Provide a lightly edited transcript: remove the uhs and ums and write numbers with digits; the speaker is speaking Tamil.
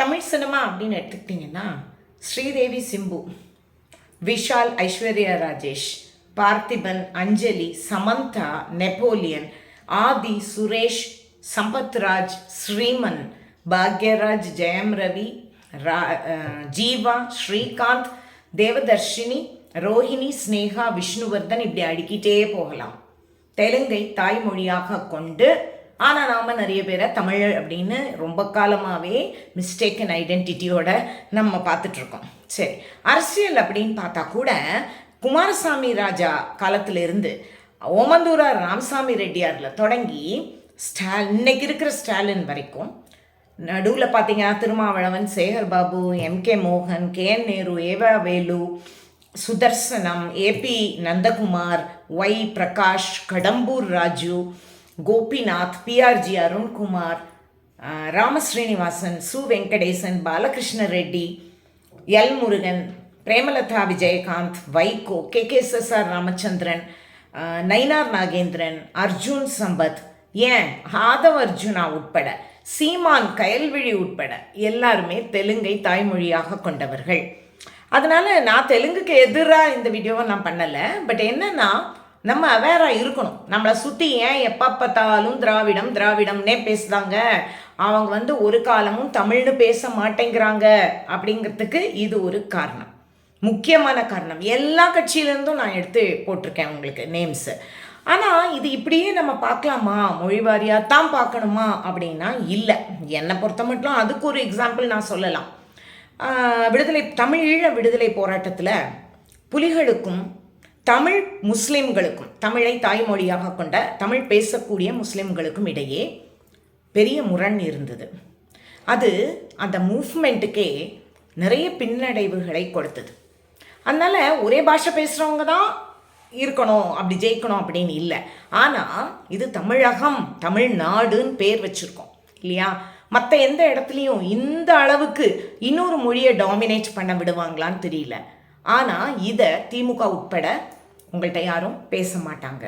தமிழ் சினிமா அப்படின்னு எடுத்துக்கிட்டிங்கன்னா ஸ்ரீதேவி சிம்பு, விஷால் ஐஸ்வர்யா ராஜேஷ், பார்த்திபன், அஞ்சலி, சமந்தா, நெப்போலியன், ஆதி, சுரேஷ், சம்பத்ராஜ், ஸ்ரீமன், பாக்யராஜ், ஜெயம் ரவி, ஜீவா, ஸ்ரீகாந்த், தேவதர்ஷினி, ரோஹிணி, ஸ்னேகா, விஷ்ணுவர்தன், இப்படி அடிக்கிட்டே போகலாம். தெலுங்கை தாய்மொழியாக கொண்டு ஆனால் நாம் நிறைய பேரை தமிழ் அப்படின்னு ரொம்ப காலமாகவே மிஸ்டேக்கன் ஐடென்டிட்டியோட நம்ம பார்த்துட்ருக்கோம். சரி, அரசியல் அப்படின்னு பார்த்தா கூட குமாரசாமி ராஜா காலத்திலிருந்து ஓமந்தூரார் ராமசாமி ரெட்டியாரில் தொடங்கி இன்னைக்கு இருக்கிற ஸ்டாலின் வரைக்கும், நடுவில் பார்த்தீங்கன்னா திருமாவளவன், சேகர் பாபு, எம்கே மோகன், KN Nehru, EV Velu, Sudarsanam, AP Nandakumar, Y Prakash, Kadambur Raju, Gopinath, PRG Arunkumar, Ramasrinivasan, Su Venkatesan, Balakrishna Reddy, L Murugan, Premalatha Vijayakanth, Vaiko, KKSSR Ramachandran, Nainar Nagendran, Arjun Sampath, ஏன் ஆதவ் அர்ஜுனா உட்பட, சீமான், கயல்விழி உட்பட எல்லாருமே தெலுங்கை தாய்மொழியாக கொண்டவர்கள். அதனால் நான் தெலுங்குக்கு எதிராக இந்த வீடியோவை நான் பண்ணலை. பட் என்னென்னா, நம்ம அவேராக இருக்கணும். நம்மளை சுற்றி ஏன் எப்போ பார்த்தாலும் திராவிடம் திராவிடம்னே பேசுகிறாங்க, அவங்க ஒரு காலமும் தமிழ்னு பேச மாட்டேங்கிறாங்க அப்படிங்கிறதுக்கு இது ஒரு காரணம், முக்கியமான காரணம். எல்லா கட்சியிலேருந்தும் நான் எடுத்து போட்டிருக்கேன் உங்களுக்கு நேம்ஸு. ஆனால் இது இப்படியே நம்ம பார்க்கலாமா, மொழி வாரியாக தான் பார்க்கணுமா அப்படின்னா இல்லை. என்னை பொறுத்த மட்டும் அதுக்கு ஒரு எக்ஸாம்பிள் நான் சொல்லலாம். தமிழீழ விடுதலை போராட்டத்தில் புலிகளுக்கும் தமிழ் முஸ்லீம்களுக்கும், தமிழை தாய்மொழியாக கொண்ட தமிழ் பேசக்கூடிய முஸ்லீம்களுக்கும் இடையே பெரிய முரண் இருந்தது. அது அந்த மூவ்மெண்ட்டுக்கே நிறைய பின்னடைவுகளை கொடுத்தது. அதனால் ஒரே பாஷை பேசுகிறவங்க தான் இருக்கணும், அப்படி ஜெயிக்கணும் அப்படின்னு இல்லை. ஆனால் இது தமிழகம், தமிழ்நாடுன்னு பேர் வச்சுருக்கோம் இல்லையா? மற்ற எந்த இடத்துலையும் இந்த அளவுக்கு இன்னொரு மொழியை டாமினேட் பண்ண விடுவாங்களான்னு தெரியல. ஆனால் இதை திமுக உட்பட உங்கள்கிட்ட யாரும் பேச மாட்டாங்க.